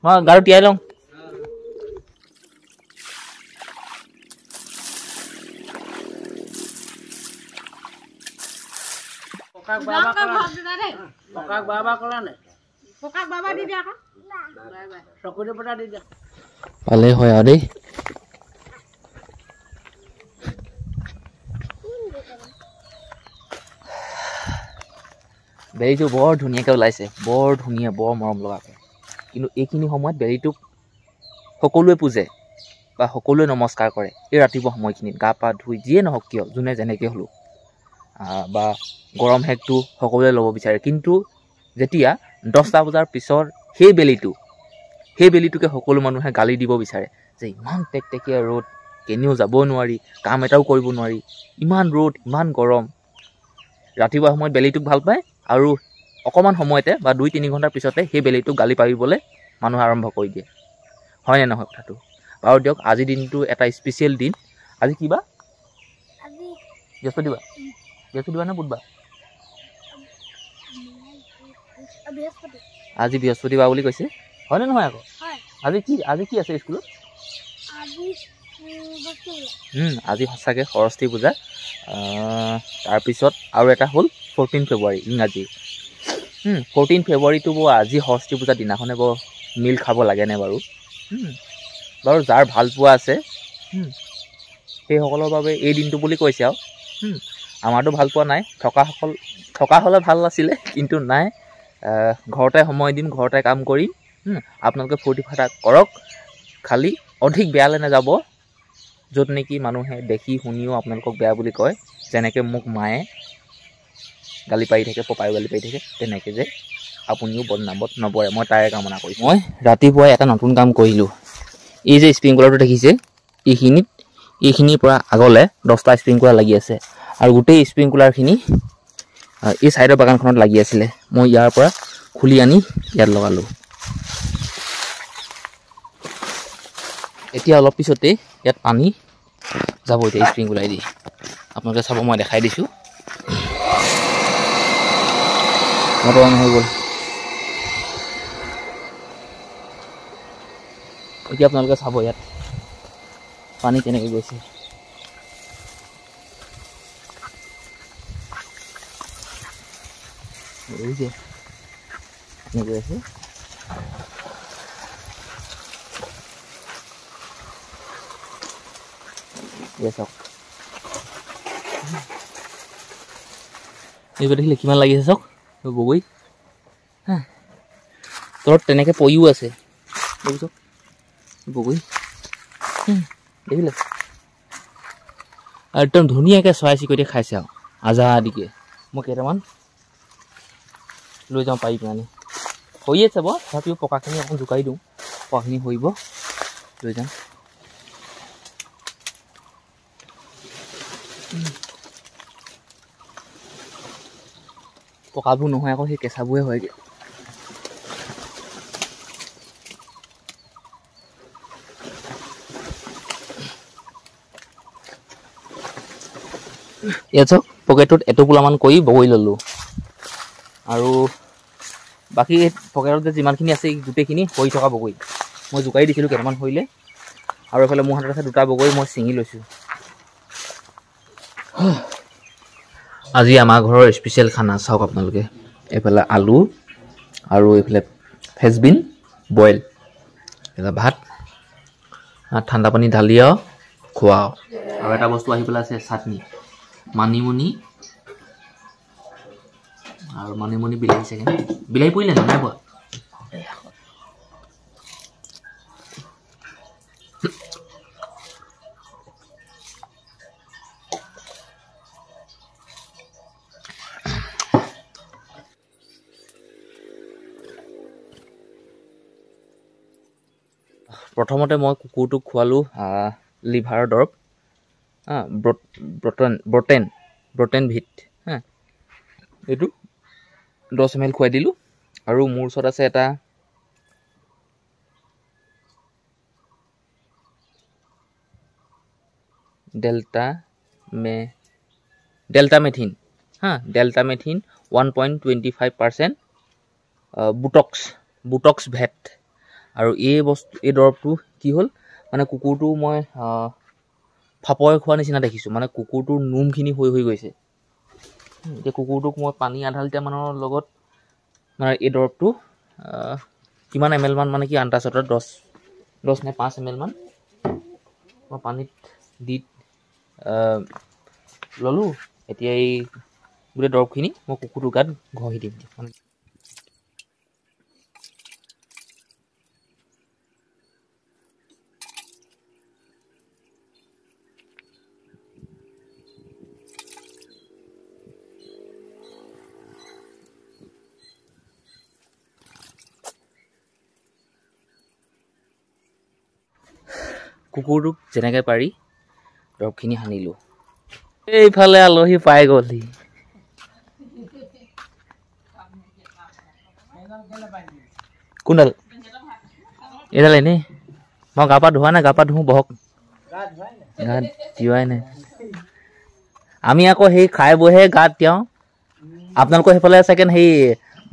মই গাৰু তিয়াই লওঁ পকাক বাবা কলা নাই পকাক বাবা দি দিয়া চকুৰে পটা দি দিয়া ভালেই হয় আৰু দেই বেলিটো বৰ ধুনীয়াকৈ ওলাইছে বৰ ধুনীয়া বৰ মৰম লগাকৈ কিন্তু এইখিনি সময়ত বেলিটোক সকলোৱে পূজে বা সকলোৱে নমস্কাৰ কৰে এই ৰাতিপুৱা সময়খিনিত গা পা ধুই যিয়ে নহওক কিয় যোনে যেনেকৈ হ'লেও বা গৰম হেকটো সকলোৱে ল'ব বিচাৰে কিন্তু যেতিয়া 10টা বজাৰ পিছৰ সেই বেলিটোকে সকলো মানুহে গালি দিব বিচাৰে যে ইমান টেকটেকীয়া ৰ'দ কেনিও যাব নোৱাৰি কাম এটাও কৰিব নোৱাৰি ইমান ৰ'দ ইমান গৰম ৰাতিপুৱা সময়ত বেলিটোক ভাল পায় আৰু অকণমান সময়তে বা 2-3 ঘণ্টাৰ পিছতে সেই বেলিটোক গালি পাৰিবলৈ মানুহে আৰম্ভ কৰি দিয়ে হয়নে নহয় কথাটো বাৰু দিয়ক আজিৰ দিনটো এটা স্পেচিয়েল দিন আজি কিবা বৃহস্পতিবাৰ নে বুধবাৰ আজি বৃহস্পতিবাৰ বুলি কৈছে হয়নে নহয় আকৌ আজি কি আছে স্কুলত আজি সঁচাকৈ সৰস্বতী পূজা তাৰপিছত আৰু এটা হ'ল 14 ফেব্ৰুৱাৰী ইংৰাজী 14 ফেব্ৰুৱাৰীটো আজি সৰস্বতী পূজাৰ দিনাখনে বৰ মিল খাব লাগেনে বাৰু যাৰ ভাল পোৱা আছে সেইসকলৰ বাবে এই দিনটো বুলি কৈছে আৰু আমাৰতো ভাল পোৱা নাই থকা হ'লে ভাল আছিলে কিন্তু নাই ঘৰতে সময় দিম ঘৰতে কাম কৰিম আপোনালোকে ফূৰ্তি ফাৰ্তা কৰক খালি অধিক বেয়ালৈ নাযাব য'ত নেকি মানুহে দেখি শুনিও আপোনালোকক বেয়া বুলি কয় যেনেকৈ মোক মায়ে গালি পাৰি থাকে পপায়ো গালি পাৰি থাকে তেনেকৈ যে আপুনিও বদনামত নপৰে মই তাৰে কামনা কৰিছোঁ মই ৰাতিপুৱাই এটা নতুন কাম কৰিলোঁ এই যে স্প্ৰিংকুলাৰটো দেখিছে এইখিনিৰ পৰা আগলৈ 10টা স্প্ৰিংকুলাৰ লাগি আছে আৰু গোটেই স্প্ৰিংকুলাৰখিনি এই ছাইডৰ বাগানখনত লাগি আছিলে মই ইয়াৰ পৰা খুলি আনি ইয়াত লগালোঁ এতিয়া অলপ পিছতে ইয়াত পানী যাব এতিয়া স্প্ৰিংকুলাৰ দি আপোনালোকে চাব মই দেখাই দিছোঁ মটৰ অন হৈ গ'ল এতিয়া আপোনালোকে চাব ইয়াত পানী কেনেকৈ গৈছে দেখিছে পানী গৈ আছে চাওক এইবাৰ দেখিলে কিমান লাগি আছে চাওক বগৰী তলত তেনেকৈ পৰিও আছে দেখিছ বগৰী দেখিলে একদম ধুনীয়াকৈ চৰাই চিৰিকটিয়ে খাইছে আৰু আজাদিকে মই কেইটামান লৈ যাওঁ পাৰি পেলানি হৈ আছে বাৰু তথাপিও পকাখিনি অকণ জোকাৰি দিওঁ পকাখিনি সৰিব লৈ যাম পকাবোৰ নহয় আকৌ সেই কেঁচাবোৰে হয়গৈ ইয়াত চাওক পকেটটোত এটোপোলামান কৰি বগৰী ল'লোঁ আৰু বাকী পকেটত যে যিমানখিনি আছে গোটেইখিনি সৰি থকা বগৰী মই জোকাৰি দিছিলোঁ কেইটামান সৰিলে আৰু এইফালে মোৰ হাতত আছে 2টা বগৰী মই ছিঙি লৈছোঁ আজি আমাৰ ঘৰৰ স্পেচিয়েল খানা চাওক আপোনালোকে এইফালে আলু আৰু এইফালে ফ্ৰেঞ্চবিন বইল এইফালে ভাত ঠাণ্ডা পানী ঢালি আৰু খোৱা আৰু এটা বস্তু আহি পেলাই আছে চাটনি মানিমুনি আৰু মানিমুনি বিলাহী চাগে বিলাহী পৰিলে নাই পোৱা প্ৰথমতে মই কুকুৰটোক খোৱালোঁ লিভাৰৰ দৰৱ ব্ৰটেন ভিট এইটো 10 ml খুৱাই দিলোঁ আৰু মোৰ ওচৰত আছে এটা ডেল্টামেথিন ডেল্টামেথিন 1.25% বুটক্স ভেট আৰু এই দৰৱটো কি হ'ল মানে কুকুৰটো মই ফাপৰে খোৱা নিচিনা দেখিছোঁ, মানে কুকুৰটোৰ নোমখিনি হৈ গৈছে। এতিয়া কুকুৰটোক মই পানী আধা লিটাৰমানৰ লগত মানে এই দৰৱটো কিমান ml মান মানে কি আন্দাজত 10 নে 5 ml মান মই পানীত দি ল'লোঁ। এতিয়া এই গোটেই দৰৱখিনি মই কুকুৰটোৰ গাত ঘঁহি দিম। মানে কুকুৰটোক যেনেকৈ পাৰি দৰৱখিনি সানিলোঁ। এইফালে আলহী পাই গ'লহি। কোনডাল এইডাল এনেই মই গা পা ধোৱা নাই, গা পা ধুওঁ বহক। গা ধুৱাই নাই আমি আকৌ সেই খাই বৈহে গাত তিয়াওঁ। আপোনালোকৰ সেইফালে চাগে সেই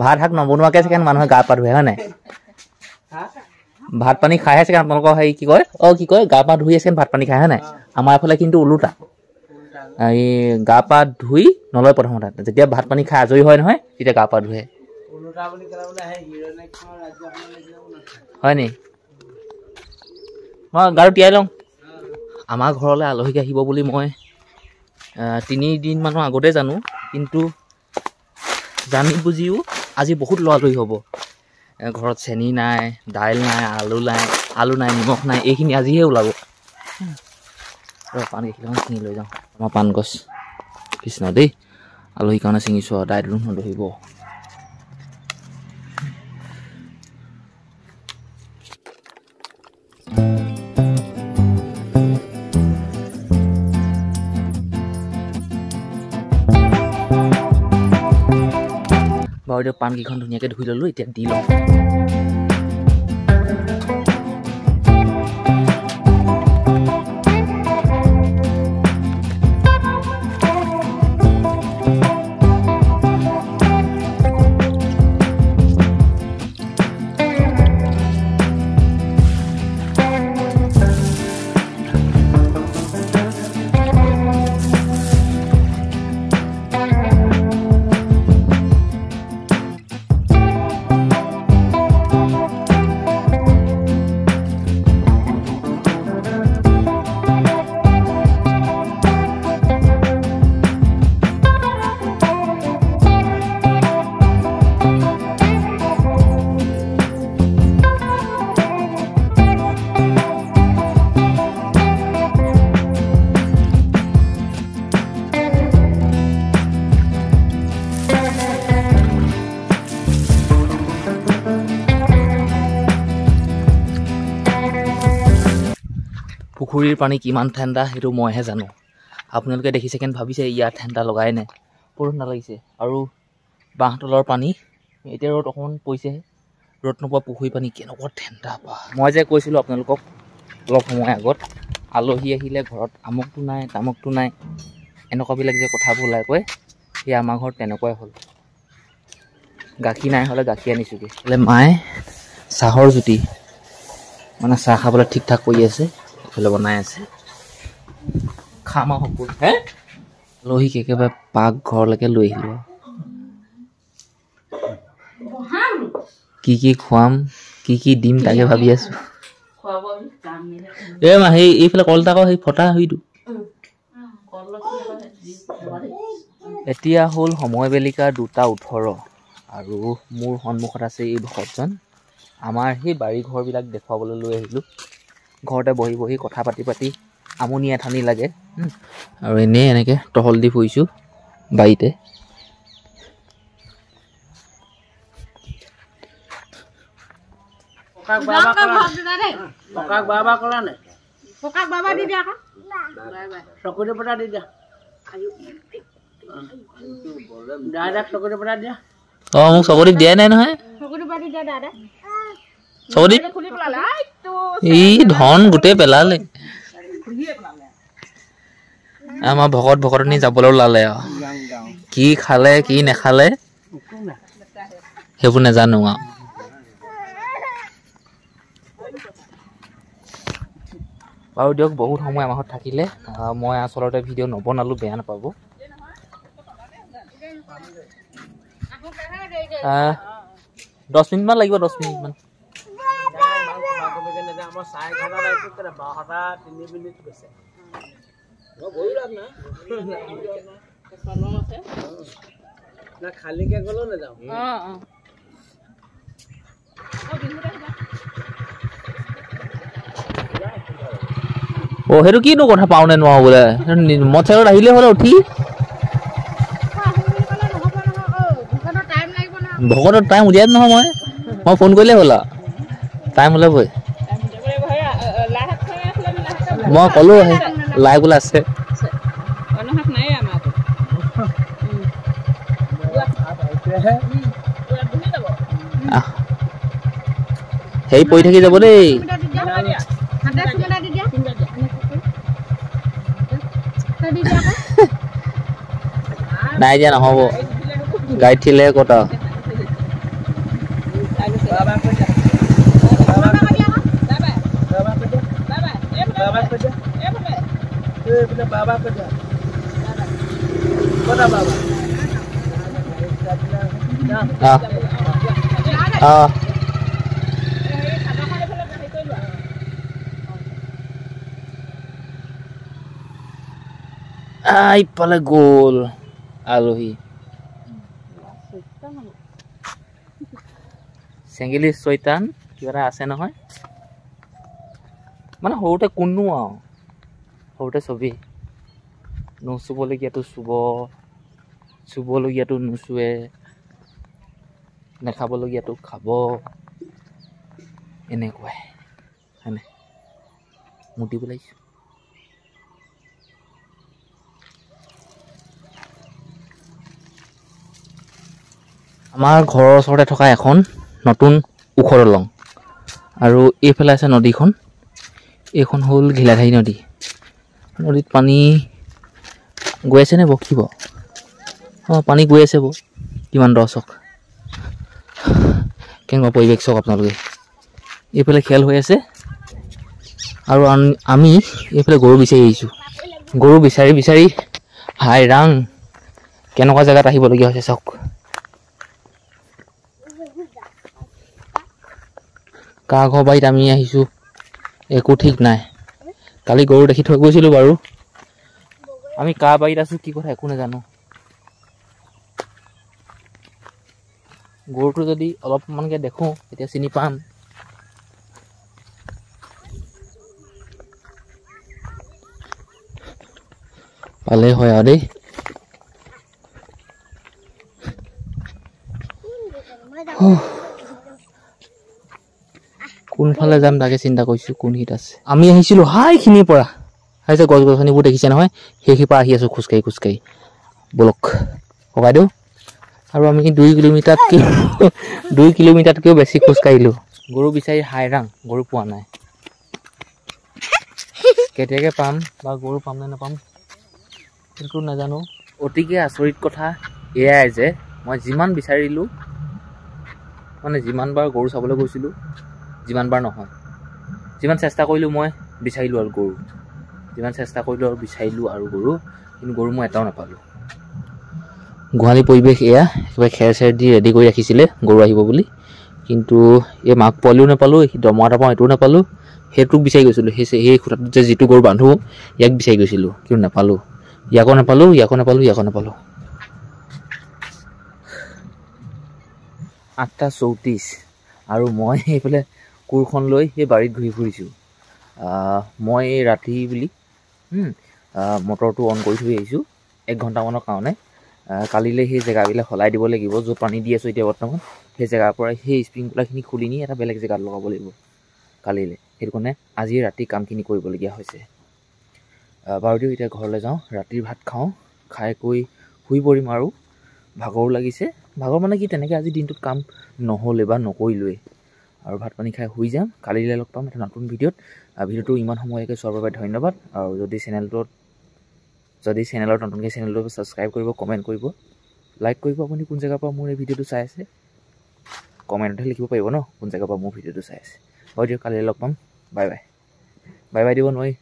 ভাত শাক নবনোৱাকৈ চাগে মানুহে গা পা ধুৱে হয় নাই? ভাত পানী খাইহে চাগে আপোনালোকৰ সেই কি কয় গা পা ধুই আছে ভাত পানী খাই হয় নাই? আমাৰ এইফালে কিন্তু ওলোটা, এই গা পা ধুই নলয় প্ৰথমতে, যেতিয়া ভাত পানী খাই আজৰি হয় নহয় তেতিয়া গা পা ধুৱে। হয় নি? মই গাটো তিয়াই লওঁ। আমাৰ ঘৰলৈ আলহীক আহিব বুলি মই 3 দিনমানৰ আগতে জানো, কিন্তু জানি বুজিও আজি বহুত লৰালৰি হ'ব। ঘৰত চেনি নাই, দাইল নাই, আলু নাই, নিমখ নাই, এইখিনি আজিহে ওলাব। পাণ কেইখিলামান ছিঙি লৈ যাওঁ। আমাৰ পাণ গছ কৃষ্ণ দেই, আলহীৰ কাৰণে ছিঙিছোঁ আৰু দাইলটো নধৰিব। বাৰু এতিয়া পাণকেইখন ধুনীয়াকৈ ধুই ল'লোঁ, এতিয়া দি লওঁ। পুখুৰীৰ পানী কিমান ঠাণ্ডা সেইটো মইহে জানো। আপোনালোকে দেখিছে কেন ভাবিছে ইয়াত ঠাণ্ডা লগাই নাই, বৰ ঠাণ্ডা লাগিছে। আৰু বাঁহতলৰ পানী এতিয়া ৰ'দ অকণমান পৰিছেহে, ৰ'দ নোপোৱা পুখুৰীৰ পানী কেনেকুৱা ঠাণ্ডা পা। মই যে কৈছিলোঁ আপোনালোকক অলপ সময় আগত, আলহী আহিলে ঘৰত আমুকটো নাই তামুকটো নাই এনেকুৱাবিলাক যে কথাবোৰ ওলাই কয়, সেই আমাৰ ঘৰত তেনেকুৱাই হ'ল। গাখীৰ নাই হ'লে গাখীৰ আনিছোঁগৈ। বোলে মায়ে চাহৰ জুতি মানে চাহ খাবলৈ ঠিক ঠাক কৰি আছে, এইফালে বনাই আছে, খাম আৰু সকলো। আলহীক একেবাৰে পাকঘৰলৈকে লৈ আহিলোঁ। কি খুৱাম কি দিম তাকে ভাবি আছোঁ। মা সেই এইফালে কলটা আকৌ সেই ফটা হয়তো। এতিয়া হ'ল সময় বেলিকা 2:18 আৰু মোৰ সন্মুখত আছে এই ভকতজন। আমাৰ সেই বাৰী ঘৰবিলাক দেখুৱাবলৈ লৈ আহিলোঁ। ঘৰতে বহি বহি কথা পাতি আমনি এঠানি লাগে, আৰু এনেই এনেকৈ টহল দি ফুৰিছোঁ বাৰীতে। মোক চকৰিত দিয়াই নাই নহয়। ই ধন গোটেই পেলালে। আমাৰ ভকতনি যাবলৈ ওলালে আৰু কি খালে কি নেখালে সেইবোৰ নাজানো আৰু। বাৰু দিয়ক, বহুত সময় আমাৰ ঘৰত থাকিলে। মই আচলতে ভিডিঅ' নবনালোঁ, বেয়া নাপাব। 10 মিনিটমান লাগিব, 10 মিনিটমান। খালিকে গ'লেও নাযাওঁ। সেইটো কিনো কথা, পাওঁ নে নোৱাৰো বোলে, মটৰত আহিলে হ'লে উঠি ভকতৰ টাইম উলিয়াই নহয়, মই ফোন কৰিলেই হ'ল আৰু টাইম ওলাবই। মই ক'লো লাই বোলে আছে। সেই পৰি থাকি যাব দেই। নাই দিয়া নহ'ব, গাড়ীত ঠিলেহে ক'ত আৰু। ইফালে গ'ল আলহী। চেঙেলী চৈতান কিবা এটা আছে নহয়, মানে সৰুতে কোনো আৰু সৰুতে ছবি নুচুবলগীয়াটো চুব, চুবলগীয়াটো নুচুৱে, নেখাবলগীয়াটো খাব, এনেকুৱাই হয়নে? মুতিব লাগিছোঁ। আমাৰ ঘৰৰ ওচৰতে থকা এখন নতুন ওখ দলং, আৰু এইফালে আছে নদীখন। এইখন হ'ল ঘিলাঘাৰী নদী। নদীত পানী গৈ আছে নে বকিব? পানী গৈ আছে কিমান দৰ্শক, কেনেকুৱা পৰিৱেশ চাওক আপোনালোকে। এইফালে খেল হৈ আছে, আৰু আমি এইফালে গৰু বিচাৰি আহিছোঁ। গৰু বিচাৰি বিচাৰি হাইৰাং কেনেকুৱা জেগাত আহিবলগীয়া হৈছে চাওক। কাৰ ঘৰ বাৰীত আমি আহিছোঁ একো ঠিক নাই। কালি গৰু দেখি থৈ গৈছিলোঁ বাৰু, আমি কাৰ বাৰীত আছোঁ কি কথা একো নাজানো। গৰুটো যদি অলপমানকৈ দেখোঁ তেতিয়া চিনি পাম। পালেই হয় আৰু দেই। কোনফালে যাম তাকে চিন্তা কৰিছোঁ, কোনখিনিত আছে। আমি আহিছিলোঁ হাইখিনিৰ পৰা, যে গছ গছনিবোৰ দেখিছে নহয়, সেইখিনিৰ পৰা আহি আছোঁ খোজকাঢ়ি খোজকাঢ়ি। বলক ককাইদেউ। আৰু আমি 2 কিলোমিটাৰতকৈও বেছি খোজকাঢ়িলোঁ। গৰু বিচাৰি হাইৰাং, গৰু পোৱা নাই। কেতিয়াকৈ পাম বা গৰু পাম নে নাপাম সেইটো নাজানো। অতিকে আচৰিত কথা এয়াই যে মই যিমান বিচাৰিলোঁ, মানে যিমানবাৰ গৰু চাবলৈ গৈছিলোঁ, যিমানবাৰ নহয়, যিমান চেষ্টা কৰিলোঁ মই বিচাৰিলোঁ আৰু গৰু, যিমান চেষ্টা কৰিলোঁ আৰু বিচাৰিলোঁ আৰু গৰু, কিন্তু গৰু মই এটাও নাপালোঁ। গোহালি পৰিৱেশ এয়া, একেবাৰে খেৰ চেৰ দি ৰেডি কৰি ৰাখিছিলে গৰু আহিব বুলি, কিন্তু এই মাক পোৱালিও নাপালোঁ, দমৰা এটা পাওঁ এইটোও নাপালোঁ। সেইটোক বিচাৰি গৈছিলোঁ, সেই খুটাটোত যে যিটো গৰু বান্ধো ইয়াক বিচাৰি গৈছিলোঁ, কিন্তু নাপালোঁ। ইয়াকো নাপালোঁ, ইয়াকো নাপালোঁ, ইয়াকো নাপালোঁ। 8:34 আৰু মই এইফালে কোৰখন লৈ সেই বাৰীত ঘূৰি ফুৰিছোঁ। মই এই ৰাতি বুলি মটৰটো অন কৰি থৈ আহিছোঁ 1 ঘণ্টামানৰ কাৰণে। কালিলৈ সেই জেগাবিলাক সলাই দিব লাগিব, য'ত পানী দি আছোঁ এতিয়া বৰ্তমান, সেই জেগাৰ পৰা সেই স্প্ৰিংকলাৰখিনি খুলি নি এটা বেলেগ জেগাত লগাব লাগিব কালিলৈ। সেইটো কাৰণে আজি ৰাতি কামখিনি কৰিবলগীয়া হৈছে। বাৰু দিয়ক, এতিয়া ঘৰলৈ যাওঁ, ৰাতিৰ ভাত খাওঁ, খাই কৰি শুই পৰিম আৰু। ভাগৰো লাগিছে, ভাগৰ মানে কি তেনেকৈ আজি দিনটোত কাম নহ'লে বা নকৰিলোৱেই, আৰু ভাত পানী খাই শুই যাম। কালিলৈ লগ পাম এটা নতুন ভিডিঅ'ত। ভিডিঅ'টো ইমান সময়লৈকে চোৱাৰ বাবে ধন্যবাদ। আৰু যদি চেনেলৰ নতুনকৈ চেনেলটো ছাবস্ক্ৰাইব কৰিব, কমেণ্ট কৰিব, লাইক কৰিব। আপুনি কোন জেগাৰ পৰা মোৰ এই ভিডিঅ'টো চাই আছে কমেণ্টতে লিখিব পাৰিব ন, কোন জেগাৰ পৰা মোৰ ভিডিঅ'টো চাই আছে। বাৰু দিয়ক, কালিলৈ লগ পাম। Bye bye. বাই বাই দিব নোৱাৰি।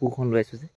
কোৰখন লৈ আছোঁ যে